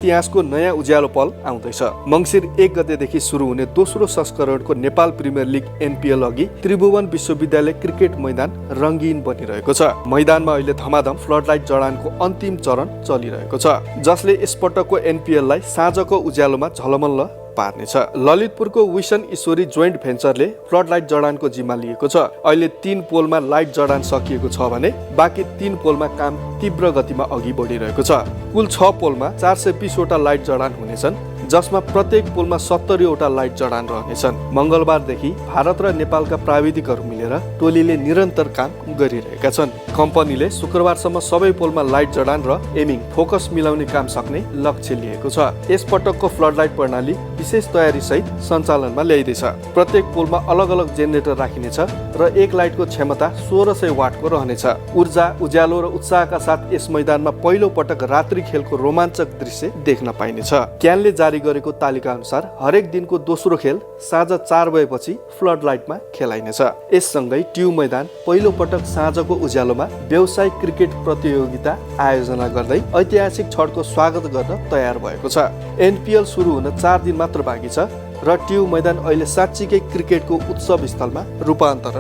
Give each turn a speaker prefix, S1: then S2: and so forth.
S1: इतिहासको नयाँ उज्यालो पल आउँदैछ। मङ्सिर 1 गतेदेखि सुरु हुने दोस्रो संस्करणको नेपाल प्रिमियर लिग एनपिएल अघि त्रिभुवन विश्वविद्यालय क्रिकेट मैदान रङ्गीन बनिरहेको छ। मैदानमा अहिले धमाधम फ्लडलाइट जडानको अन्तिम चरण चलिरहेको छ, जसले यसपटकको एनपिएललाई साँझको उज्यालोमा झलमल्ल पार्नेछ। ललितपुरको विसन ईश्वरी जोइन्ट भेन्चरले फ्लडलाइट जडानको जिम्मा लिएको छ। अहिले 3 पोलमा लाइट जडान सकिएको छ भने बाँकी 3 पोलमा काम तीव्र गतिमा अघि बढिरहेको छ। कुल 6 पोलमा 420 वटा लाइट जडान हुनेछन्, जसमा प्रत्येक पोलमा 70 वटा लाइट जडान रहनेछन्। मङ्गलबारदेखि भारत र नेपालका प्राविधिकहरू मिलेर टोलीले निरन्तर काम गरिरहेका छन्। कम्पनीले शुक्रबारसम्म सबै पोलमा लाइट जडान र एमिङ फोकस मिलाउने काम सक्ने लक्ष्य लिएको छ। यसपटकको फ्लडलाइट प्रणाली विशेष तयारी सहित सञ्चालनमा ल्याइदैछ। प्रत्येक पोलमा अलग अलग जेनेरेटर राखिनेछ र एक लाइटको क्षमता 1600 वाटको रहनेछ। ऊर्जा, उज्यालो र उत्साहका साथ यस मैदानमा पहिलो पटक रात्रि खेलको रोमाञ्चक दृश्य देख्न पाइनेछ। क्यानले जारी गरेको तालिका अनुसार हरेक दिनको दोस्रो खेल साँझ 4 बजेपछि फ्लड लाइटमा खेलाइनेछ। यससँगै ट्यु मैदान पहिलो पटक साँझको उज्यालोमा व्यावसायिक क्रिकेट प्रतियोगिता आयोजना गर्दै ऐतिहासिक क्षणको स्वागत गर्न तयार भएको छ। एनपिएल सुरु हुन 4 दिन मात्र बाँकी छ र ट्यु मैदान अहिले साँच्चीकै क्रिकेटको उत्सव स्थलमा रूपान्तरण